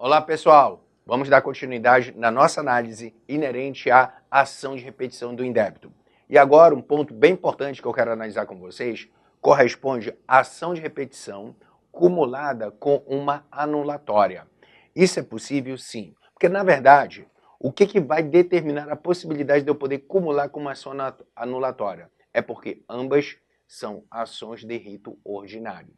Olá, pessoal! Vamos dar continuidade na nossa análise inerente à ação de repetição do indébito. E agora, um ponto bem importante que eu quero analisar com vocês corresponde à ação de repetição cumulada com uma anulatória. Isso é possível, sim, porque, na verdade, o que vai determinar a possibilidade de eu poder cumular com uma ação anulatória? É porque ambas são ações de rito ordinário.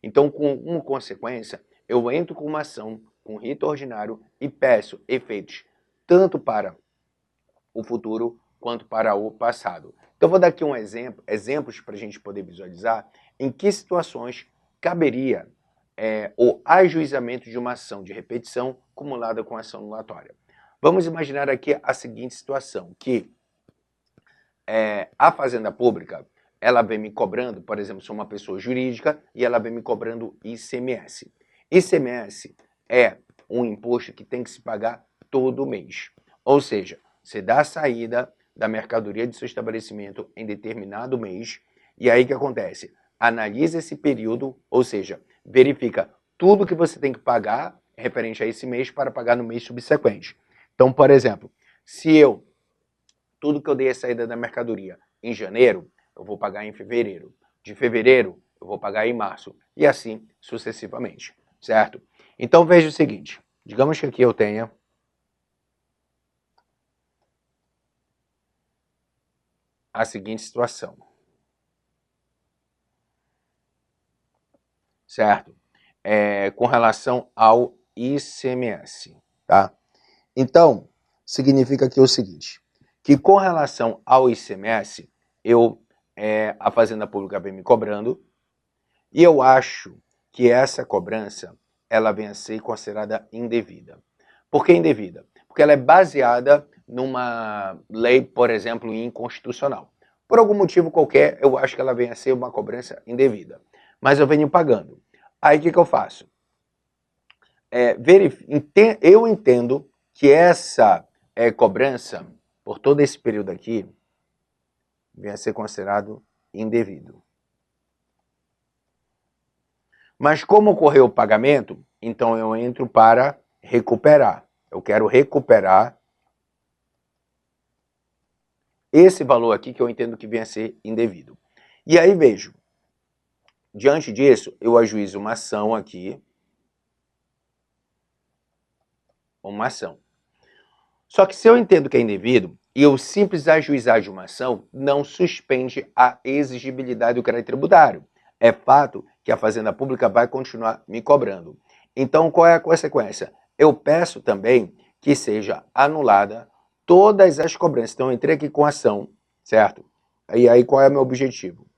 Então, com uma consequência, eu entro com uma ação com rito ordinário e peço efeitos tanto para o futuro quanto para o passado. Então, vou dar aqui exemplos para a gente poder visualizar em que situações caberia o ajuizamento de uma ação de repetição cumulada com ação anulatória. Vamos imaginar aqui a seguinte situação, que a Fazenda Pública ela vem me cobrando, por exemplo, sou uma pessoa jurídica e ela vem me cobrando ICMS. ICMS é um imposto que tem que se pagar todo mês. Ou seja, você dá a saída da mercadoria de seu estabelecimento em determinado mês e aí o que acontece? Analisa esse período, ou seja, verifica tudo que você tem que pagar referente a esse mês para pagar no mês subsequente. Então, por exemplo, se tudo que eu dei a saída da mercadoria em janeiro, eu vou pagar em fevereiro. De fevereiro, eu vou pagar em março. E assim sucessivamente, certo? Então veja o seguinte, digamos que aqui eu tenha a seguinte situação. Certo? Com relação ao ICMS, tá? Então, significa que é o seguinte, que com relação ao ICMS, a Fazenda Pública vem me cobrando, e eu acho que essa cobrança ela vem a ser considerada indevida. Por que indevida? Porque ela é baseada numa lei, por exemplo, inconstitucional. Por algum motivo qualquer, eu acho que ela vem a ser uma cobrança indevida. Mas eu venho pagando. Aí o que eu faço? Eu entendo que essa cobrança, por todo esse período aqui, vem a ser considerado indevido. Mas como ocorreu o pagamento, então eu entro para recuperar. Eu quero recuperar esse valor aqui que eu entendo que vem a ser indevido. E aí vejo, diante disso, eu ajuizo uma ação aqui, uma ação. Só que se eu entendo que é indevido, e eu simples ajuizar de uma ação, não suspende a exigibilidade do crédito tributário. É fato que a Fazenda Pública vai continuar me cobrando. Então, qual é a consequência? Eu peço também que seja anulada todas as cobranças. Então, eu entrei aqui com ação, certo? E aí, qual é o meu objetivo?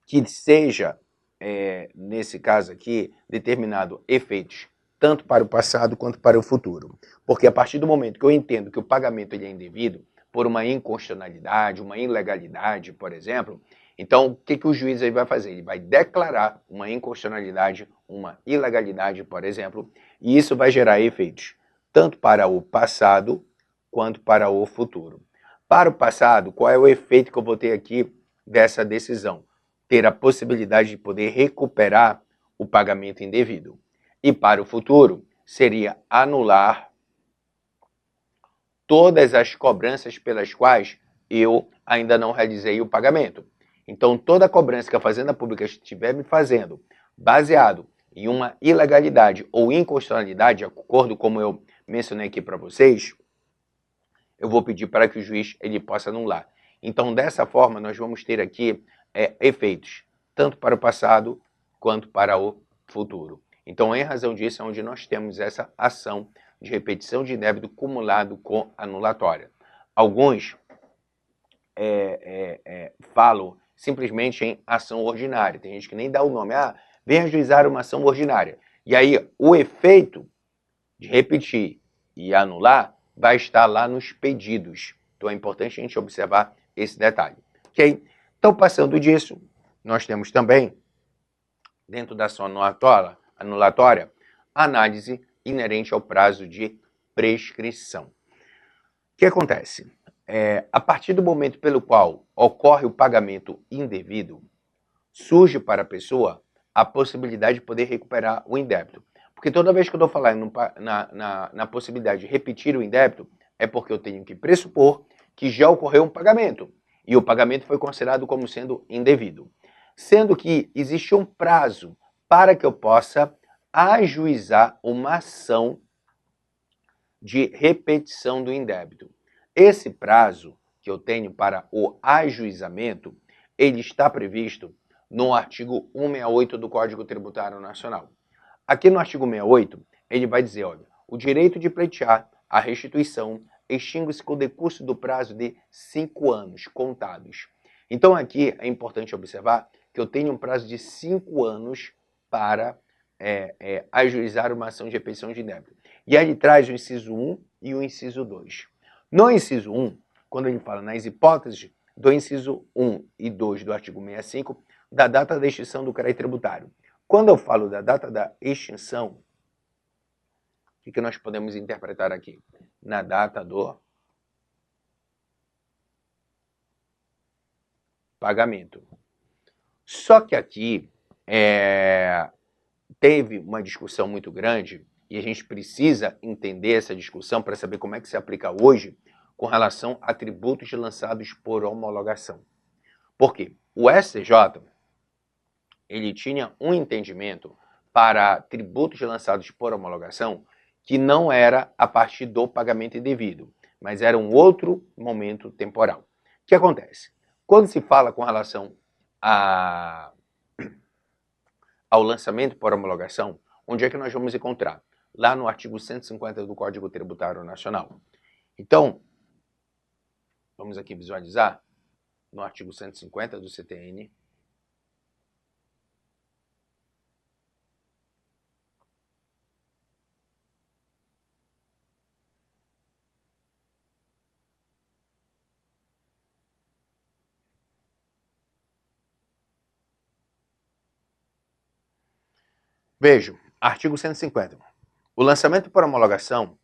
Que seja, nesse caso aqui, determinado efeitos tanto para o passado quanto para o futuro. Porque a partir do momento que eu entendo que o pagamento ele é indevido, por uma inconstitucionalidade, uma ilegalidade, por exemplo, então o que o juiz aí vai fazer? Ele vai declarar uma inconstitucionalidade, uma ilegalidade, por exemplo, e isso vai gerar efeitos tanto para o passado quanto para o futuro. Para o passado, qual é o efeito que eu vou ter aqui dessa decisão? Ter a possibilidade de poder recuperar o pagamento indevido. E para o futuro, seria anular todas as cobranças pelas quais eu ainda não realizei o pagamento. Então, toda cobrança que a Fazenda Pública estiver me fazendo, baseado em uma ilegalidade ou inconstitucionalidade, de acordo como eu mencionei aqui para vocês, eu vou pedir para que o juiz ele possa anular. Então, dessa forma, nós vamos ter aqui efeitos, tanto para o passado quanto para o futuro. Então, em razão disso, é onde nós temos essa ação de repetição de débito cumulado com anulatória. Alguns falam simplesmente em ação ordinária. Tem gente que nem dá o nome. Vem ajuizar uma ação ordinária. E aí, o efeito de repetir e anular vai estar lá nos pedidos. Então, é importante a gente observar esse detalhe. Ok? Então, passando disso, nós temos também, dentro da ação anulatória, análise inerente ao prazo de prescrição. O que acontece? A partir do momento pelo qual ocorre o pagamento indevido, surge para a pessoa a possibilidade de poder recuperar o indébito. Porque toda vez que eu estou falando na possibilidade de repetir o indébito, é porque eu tenho que pressupor que já ocorreu um pagamento. E o pagamento foi considerado como sendo indevido. Sendo que existe um prazo para que eu possa ajuizar uma ação de repetição do indébito. Esse prazo que eu tenho para o ajuizamento, ele está previsto no artigo 168 do Código Tributário Nacional. Aqui no artigo 68, ele vai dizer, olha, o direito de pleitear a restituição extingue-se com o decurso do prazo de 5 anos contados. Então aqui é importante observar que eu tenho um prazo de 5 anos para ajuizar uma ação de repetição de débito. E aí ele traz o inciso 1 e o inciso 2. No inciso 1, quando ele fala nas hipóteses do inciso 1 e 2 do artigo 65, da data da extinção do crédito tributário. Quando eu falo da data da extinção, o que nós podemos interpretar aqui? Na data do pagamento. Só que aqui teve uma discussão muito grande e a gente precisa entender essa discussão para saber como é que se aplica hoje com relação a tributos lançados por homologação. Por quê? O STJ, ele tinha um entendimento para tributos lançados por homologação que não era a partir do pagamento indevido, mas era um outro momento temporal. O que acontece? Quando se fala com relação ao lançamento por homologação, onde é que nós vamos encontrar? Lá no artigo 150 do Código Tributário Nacional. Então, vamos aqui visualizar no artigo 150 do CTN. Veja, artigo 150. O lançamento por homologação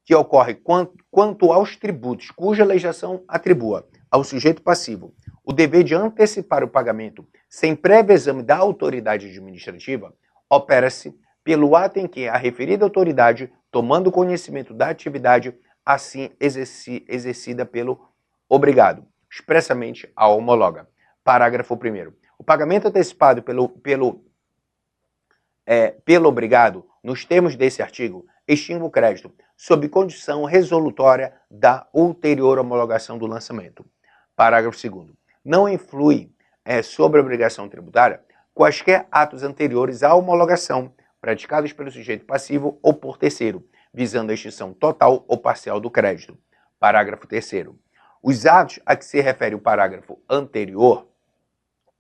que ocorre quanto aos tributos cuja legislação atribua ao sujeito passivo o dever de antecipar o pagamento sem prévio exame da autoridade administrativa, opera-se pelo ato em que a referida autoridade, tomando conhecimento da atividade assim exercida pelo obrigado, expressamente a homologa. Parágrafo 1º. O pagamento antecipado pelo obrigado, nos termos desse artigo, extingue o crédito, sob condição resolutória da ulterior homologação do lançamento. Parágrafo 2º. Não influi sobre a obrigação tributária quaisquer atos anteriores à homologação, praticados pelo sujeito passivo ou por terceiro, visando a extinção total ou parcial do crédito. Parágrafo 3º. Os atos a que se refere o parágrafo anterior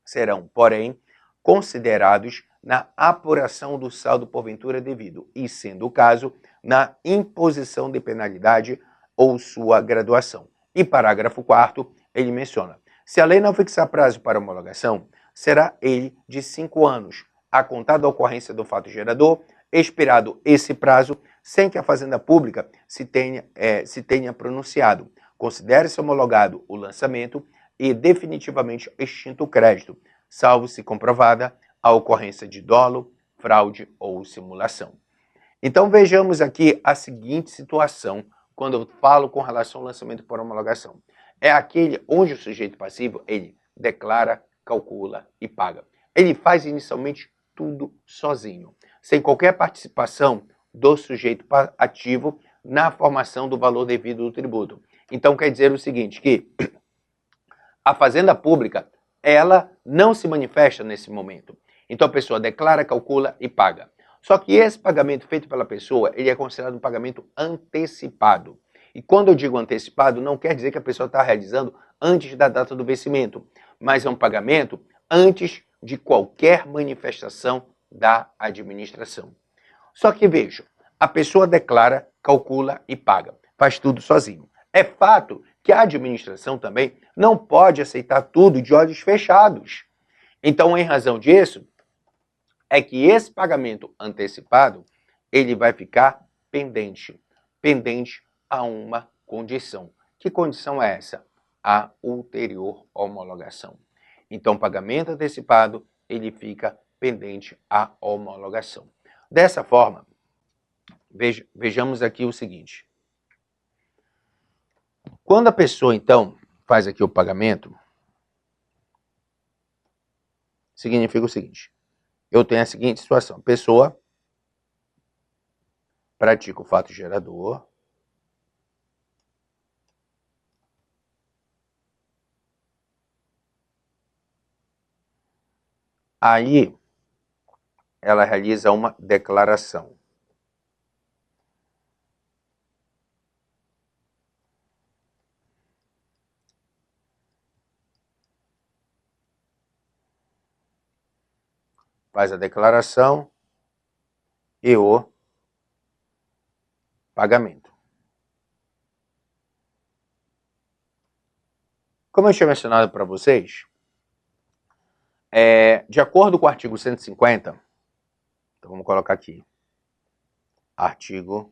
serão, porém, considerados na apuração do saldo porventura devido e, sendo o caso, na imposição de penalidade ou sua graduação. E parágrafo 4º, ele menciona: se a lei não fixar prazo para homologação, será ele de 5 anos, a contar da ocorrência do fato gerador, expirado esse prazo, sem que a Fazenda Pública se tenha pronunciado. Considere-se homologado o lançamento e definitivamente extinto o crédito, salvo se comprovada a ocorrência de dolo, fraude ou simulação. Então vejamos aqui a seguinte situação quando eu falo com relação ao lançamento por homologação. É aquele onde o sujeito passivo, ele declara, calcula e paga. Ele faz inicialmente tudo sozinho, sem qualquer participação do sujeito ativo na formação do valor devido do tributo. Então quer dizer o seguinte, que a Fazenda Pública, ela não se manifesta nesse momento. Então a pessoa declara, calcula e paga. Só que esse pagamento feito pela pessoa, ele é considerado um pagamento antecipado. E quando eu digo antecipado, não quer dizer que a pessoa está realizando antes da data do vencimento, mas é um pagamento antes de qualquer manifestação da administração. Só que veja, a pessoa declara, calcula e paga, faz tudo sozinho. É fato que a administração também não pode aceitar tudo de olhos fechados. Então, em razão disso, é que esse pagamento antecipado, ele vai ficar pendente a uma condição. Que condição é essa? A ulterior homologação. Então, pagamento antecipado, ele fica pendente à homologação. Dessa forma, vejamos aqui o seguinte. Quando a pessoa, então, faz aqui o pagamento, significa o seguinte. Eu tenho a seguinte situação. A pessoa pratica o fato gerador. Aí, ela realiza uma declaração. Faz a declaração e o pagamento. Como eu tinha mencionado para vocês, de acordo com o artigo 150, então vamos colocar aqui, artigo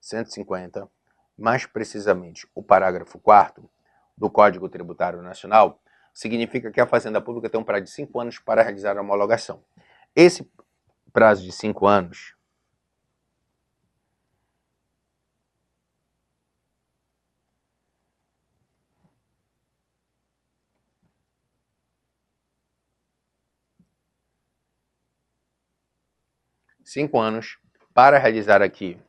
150, mais precisamente o parágrafo 4º do Código Tributário Nacional, significa que a Fazenda Pública tem um prazo de 5 anos para realizar a homologação. Esse prazo de 5 anos para realizar aqui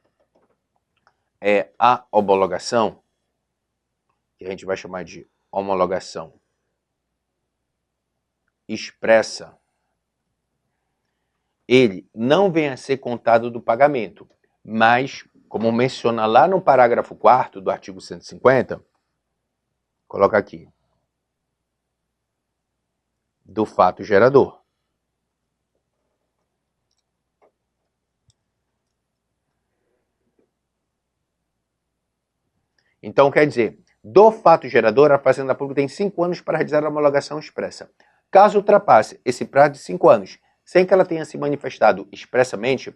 a homologação, que a gente vai chamar de homologação expressa, ele não vem a ser contado do pagamento, mas, como menciona lá no parágrafo 4º do artigo 150, coloca aqui, do fato gerador. Então, quer dizer, do fato gerador, a Fazenda Pública tem 5 anos para realizar a homologação expressa. Caso ultrapasse esse prazo de 5 anos, sem que ela tenha se manifestado expressamente,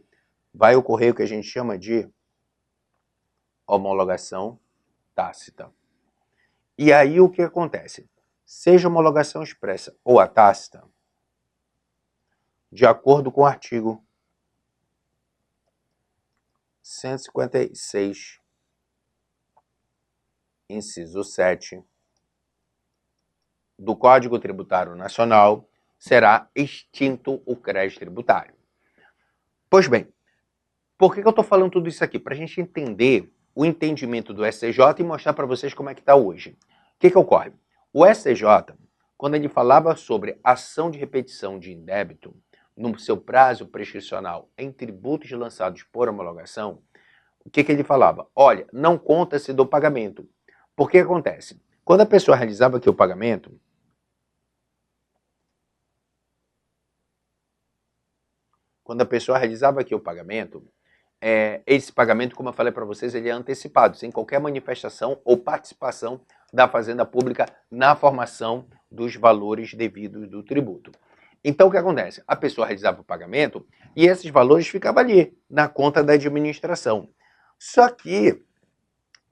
vai ocorrer o que a gente chama de homologação tácita. E aí o que acontece? Seja homologação expressa ou a tácita, de acordo com o artigo 156, inciso 7, do Código Tributário Nacional, será extinto o crédito tributário. Pois bem, por que eu estou falando tudo isso aqui? Para a gente entender o entendimento do STJ e mostrar para vocês como é que está hoje. O que ocorre? O STJ, quando ele falava sobre ação de repetição de indébito no seu prazo prescricional em tributos lançados por homologação, o que ele falava? Olha, não conta-se do pagamento. Por que acontece? Quando a pessoa realizava aqui o pagamento, esse pagamento, como eu falei para vocês, ele é antecipado, sem qualquer manifestação ou participação da Fazenda Pública na formação dos valores devidos do tributo. Então, o que acontece? A pessoa realizava o pagamento e esses valores ficavam ali, na conta da administração. Só que,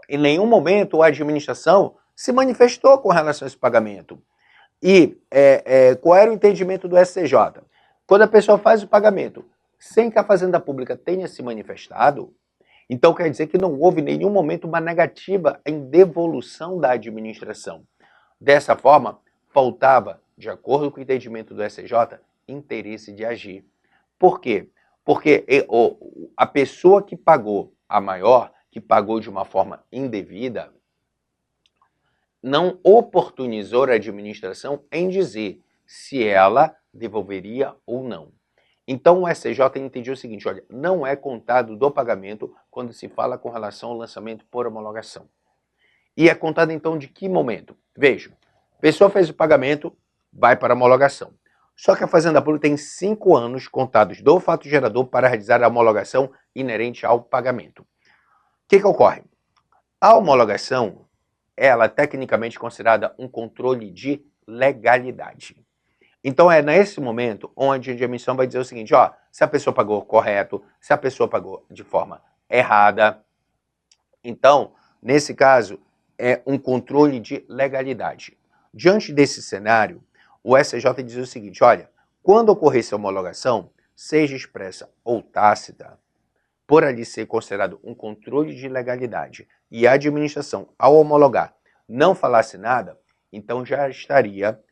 em nenhum momento, a administração se manifestou com relação a esse pagamento. E qual era o entendimento do STJ? Quando a pessoa faz o pagamento sem que a Fazenda Pública tenha se manifestado, então quer dizer que não houve em nenhum momento uma negativa em devolução da administração. Dessa forma, faltava, de acordo com o entendimento do STJ, interesse de agir. Por quê? Porque a pessoa que pagou a maior, que pagou de uma forma indevida, não oportunizou a administração em dizer se ela devolveria ou não. Então o STJ entendia o seguinte, olha, não é contado do pagamento quando se fala com relação ao lançamento por homologação. E é contado então de que momento? Veja, a pessoa fez o pagamento, vai para a homologação. Só que a Fazenda Pública tem 5 anos contados do fato gerador para realizar a homologação inerente ao pagamento. O que ocorre? A homologação, ela é tecnicamente considerada um controle de legalidade. Então é nesse momento onde a admissão vai dizer o seguinte, ó, se a pessoa pagou correto, se a pessoa pagou de forma errada. Então, nesse caso, é um controle de legalidade. Diante desse cenário, o STJ diz o seguinte, olha, quando ocorrer essa homologação, seja expressa ou tácita, por ali ser considerado um controle de legalidade e a administração, ao homologar, não falasse nada, então já estaria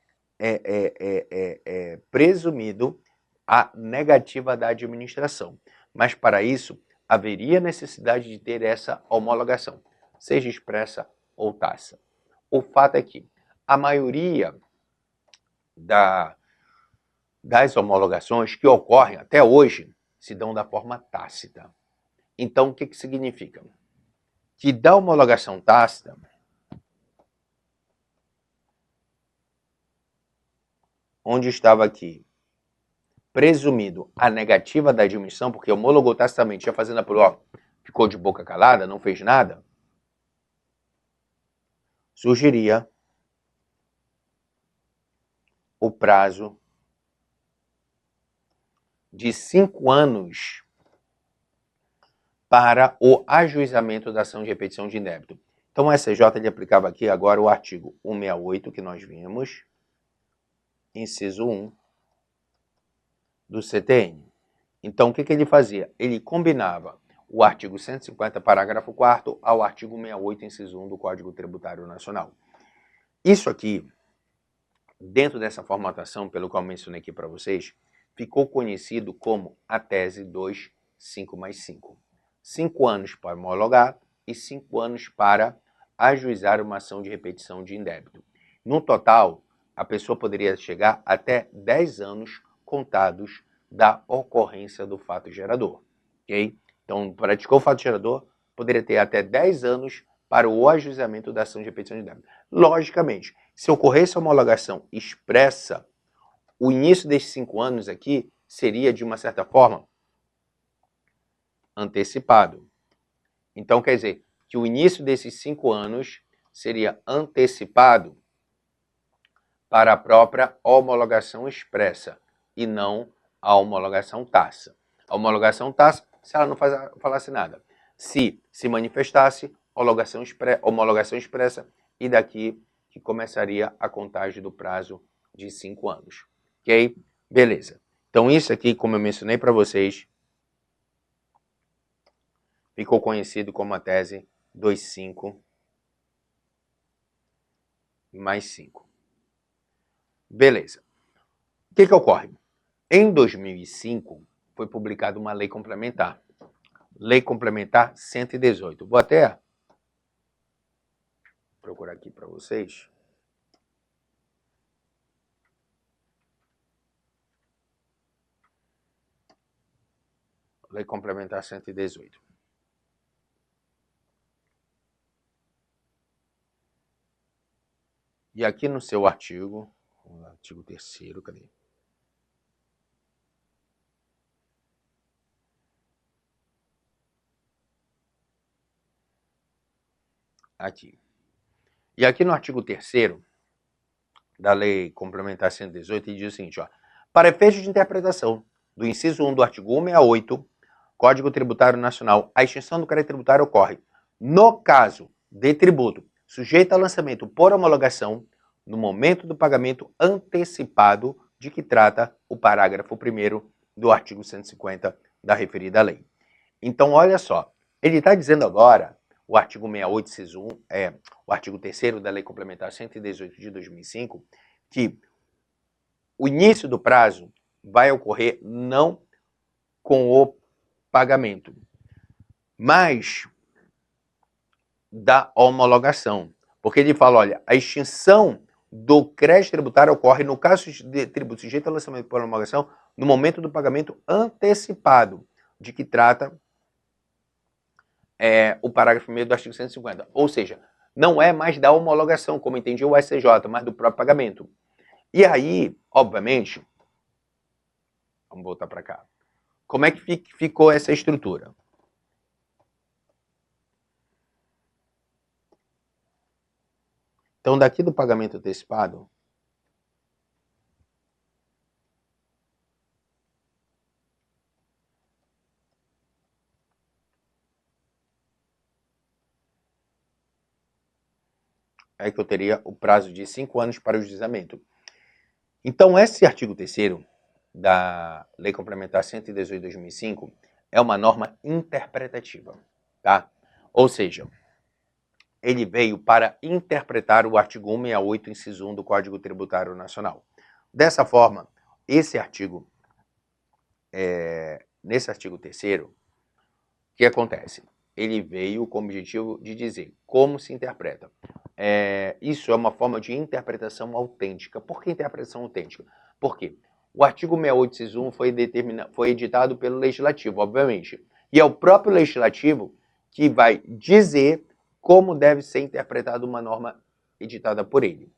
presumido a negativa da administração. Mas para isso, haveria necessidade de ter essa homologação, seja expressa ou tácita. O fato é que a maioria das homologações que ocorrem até hoje se dão da forma tácita. Então, o que significa? Que da homologação tácita, onde estava aqui presumido a negativa da admissão, porque homologou tacitamente, já fazendo a prova, ficou de boca calada, não fez nada, surgiria o prazo de 5 anos para o ajuizamento da ação de repetição de indébito. Então, o STJ ele aplicava aqui agora o artigo 168, que nós vimos, inciso 1 do CTN. Então, o que ele fazia? Ele combinava o artigo 150, parágrafo 4º, ao artigo 68, inciso 1 do Código Tributário Nacional. Isso aqui, dentro dessa formatação, pelo qual eu mencionei aqui para vocês, ficou conhecido como a tese 2.5+5. 5 anos para homologar e 5 anos para ajuizar uma ação de repetição de indébito. No total, a pessoa poderia chegar até 10 anos contados da ocorrência do fato gerador. Okay? Então, praticou o fato gerador, poderia ter até 10 anos para o ajuizamento da ação de repetição de indébito. Logicamente, se ocorresse a homologação expressa, o início desses 5 anos aqui seria, de uma certa forma, antecipado. Então, quer dizer, que o início desses 5 anos seria antecipado para a própria homologação expressa e não a homologação tácita. A homologação tácita, se ela não falasse nada. Se manifestasse, homologação expressa, e daqui que começaria a contagem do prazo de 5 anos. Ok? Beleza. Então, isso aqui, como eu mencionei para vocês, ficou conhecido como a tese 2.5+5. Beleza. O que ocorre? Em 2005, foi publicada uma lei complementar. Lei Complementar 118. Vou até procurar aqui para vocês. Lei Complementar 118. E aqui no seu artigo 3º, cadê? Aqui. E aqui no artigo 3º da Lei Complementar 118, ele diz o seguinte, ó, para efeitos de interpretação do inciso 1 do artigo 168, Código Tributário Nacional, a extinção do crédito tributário ocorre no caso de tributo sujeito a lançamento por homologação no momento do pagamento antecipado de que trata o parágrafo 1º do artigo 150 da referida lei. Então, olha só, ele está dizendo agora, o artigo 68, inciso 1, o artigo 3º da Lei Complementar 118 de 2005, que o início do prazo vai ocorrer não com o pagamento, mas da homologação. Porque ele fala, olha, a extinção do crédito tributário ocorre no caso de tributo sujeito a lançamento por homologação no momento do pagamento antecipado, de que trata o parágrafo 1º do artigo 150. Ou seja, não é mais da homologação, como entendia o STJ, mas do próprio pagamento. E aí, obviamente, vamos voltar para cá. Como é que ficou essa estrutura? Então, daqui do pagamento antecipado, é que eu teria o prazo de 5 anos para o juizamento. Então, esse artigo 3º da Lei Complementar 118 de 2005, é uma norma interpretativa, tá? Ou seja, ele veio para interpretar o artigo 168, inciso 1 do Código Tributário Nacional. Dessa forma, esse artigo, nesse artigo 3º, o que acontece? Ele veio com o objetivo de dizer como se interpreta. Isso é uma forma de interpretação autêntica. Por que interpretação autêntica? Porque o artigo 68, inciso 1 foi editado pelo Legislativo, obviamente. E é o próprio Legislativo que vai dizer como deve ser interpretada uma norma editada por ele.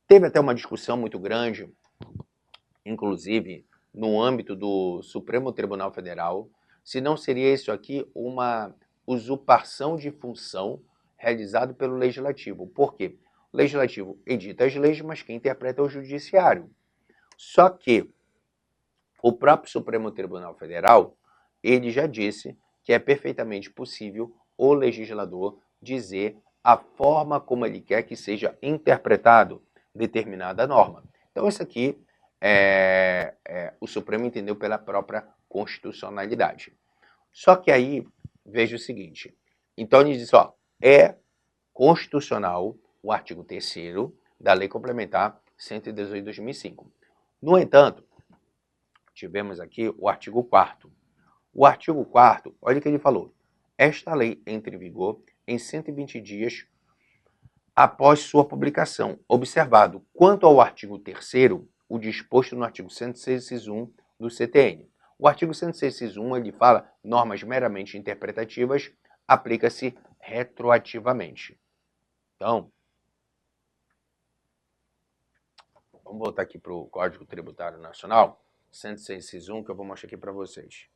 Teve até uma discussão muito grande, inclusive no âmbito do Supremo Tribunal Federal, se não seria isso aqui uma usurpação de função realizada pelo Legislativo. Por quê? O Legislativo edita as leis, mas quem interpreta é o Judiciário. Só que o próprio Supremo Tribunal Federal, ele já disse que é perfeitamente possível o legislador dizer a forma como ele quer que seja interpretado determinada norma. Então isso aqui o Supremo entendeu pela própria constitucionalidade. Só que aí, veja o seguinte, então ele diz, é constitucional o artigo 3º da Lei Complementar 118 de 2005. No entanto, tivemos aqui o artigo 4º. O artigo 4º, olha o que ele falou. Esta lei entra em vigor em 120 dias após sua publicação, observado, quanto ao artigo 3º, o disposto no artigo 106, inciso 1 do CTN. O artigo 106, inciso 1, ele fala normas meramente interpretativas, aplica-se retroativamente. Então, vamos voltar aqui para o Código Tributário Nacional, 106, inciso 1, que eu vou mostrar aqui para vocês.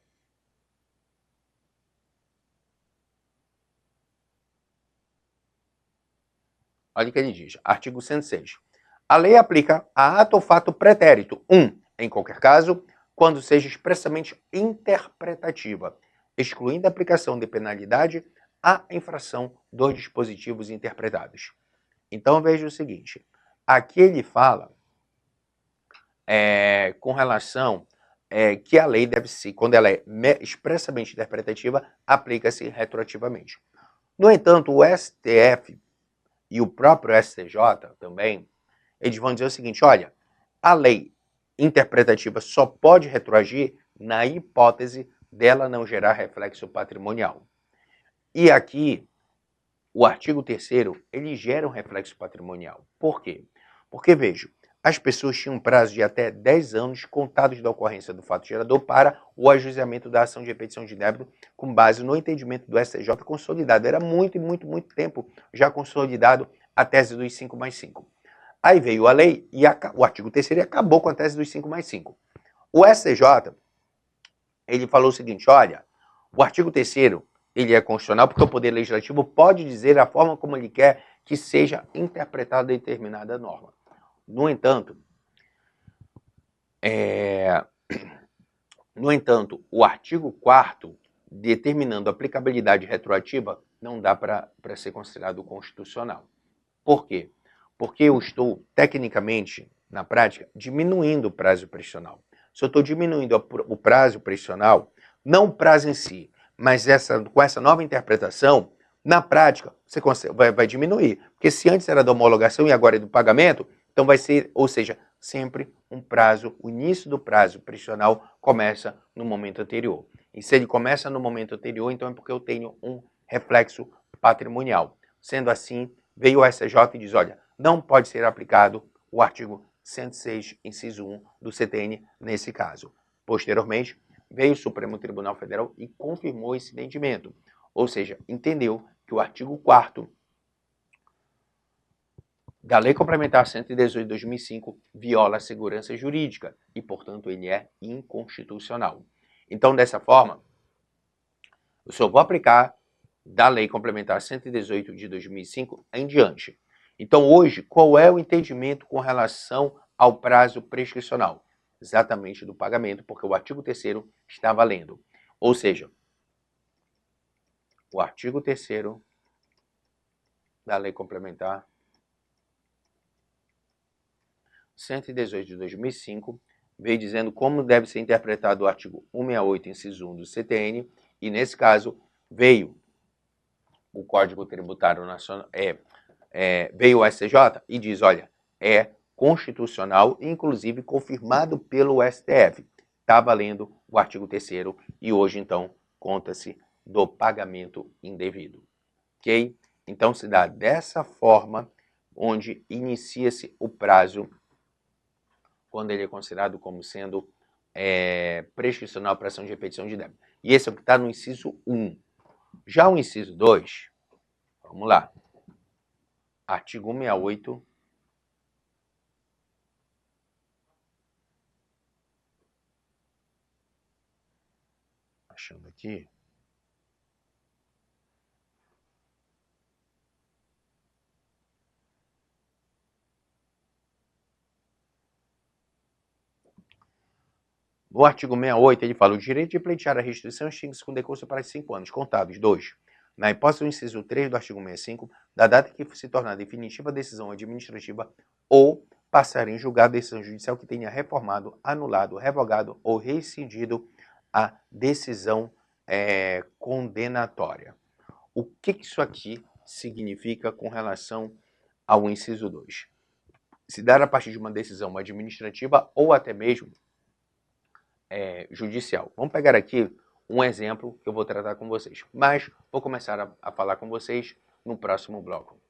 Olha o que ele diz, artigo 106. A lei aplica a ato ou fato pretérito, em qualquer caso, quando seja expressamente interpretativa, excluindo a aplicação de penalidade à infração dos dispositivos interpretados. Então veja o seguinte, aqui ele fala com relação que a lei deve ser, quando ela é expressamente interpretativa, aplica-se retroativamente. No entanto, o STF e o próprio STJ também, eles vão dizer o seguinte, olha, a lei interpretativa só pode retroagir na hipótese dela não gerar reflexo patrimonial. E aqui, o artigo 3º, ele gera um reflexo patrimonial. Por quê? Porque, veja, as pessoas tinham um prazo de até 10 anos contados da ocorrência do fato gerador para o ajuizamento da ação de repetição de débito com base no entendimento do STJ consolidado. Era muito tempo já consolidado a tese dos 5+5. Aí veio a lei e o artigo 3º acabou com a tese dos 5+5. O STJ, ele falou o seguinte, olha, o artigo 3º, ele é constitucional porque o Poder Legislativo pode dizer a forma como ele quer que seja interpretada determinada norma. No entanto, o artigo 4º, determinando a aplicabilidade retroativa, não dá para ser considerado constitucional. Por quê? Porque eu estou, tecnicamente, na prática, diminuindo o prazo prescricional. Se eu estou diminuindo o prazo prescricional, não o prazo em si, mas com essa nova interpretação, na prática, você vai diminuir. Porque se antes era da homologação e agora é do pagamento, então vai ser, ou seja, sempre um prazo, o início do prazo prescricional começa no momento anterior. E se ele começa no momento anterior, então é porque eu tenho um reflexo patrimonial. Sendo assim, veio o STJ e diz, olha, não pode ser aplicado o artigo 106, inciso 1 do CTN nesse caso. Posteriormente, veio o Supremo Tribunal Federal e confirmou esse entendimento. Ou seja, entendeu que o artigo 4º da Lei Complementar 118 de 2005 viola a segurança jurídica e, portanto, ele é inconstitucional. Então, dessa forma, eu só vou aplicar da Lei Complementar 118 de 2005 em diante. Então, hoje, qual é o entendimento com relação ao prazo prescricional? Exatamente do pagamento, porque o artigo 3º está valendo. Ou seja, o artigo 3º da Lei Complementar 118 de 2005 veio dizendo como deve ser interpretado o artigo 168, inciso 1 do CTN, e nesse caso veio o Código Tributário Nacional, veio o STJ e diz, olha, é constitucional, inclusive confirmado pelo STF. Está valendo o artigo 3º e hoje, então, conta-se do pagamento indevido. Ok? Então, se dá dessa forma, onde inicia-se o prazo, quando ele é considerado como sendo prescricional para ação de repetição de débito. E esse é o que está no inciso 1. Já o inciso 2, vamos lá. Artigo 168. Achando aqui. No artigo 68, ele fala: o direito de pleitear a restituição extingue-se com decurso para 5 anos contábeis. 2. Na hipótese do inciso 3 do artigo 65, da data que se tornar definitiva a decisão administrativa ou passar em julgado a decisão judicial que tenha reformado, anulado, revogado ou rescindido a decisão condenatória. O que isso aqui significa com relação ao inciso 2? Se dar a partir de uma decisão administrativa ou até mesmo judicial. Vamos pegar aqui um exemplo que eu vou tratar com vocês, mas vou começar a falar com vocês no próximo bloco.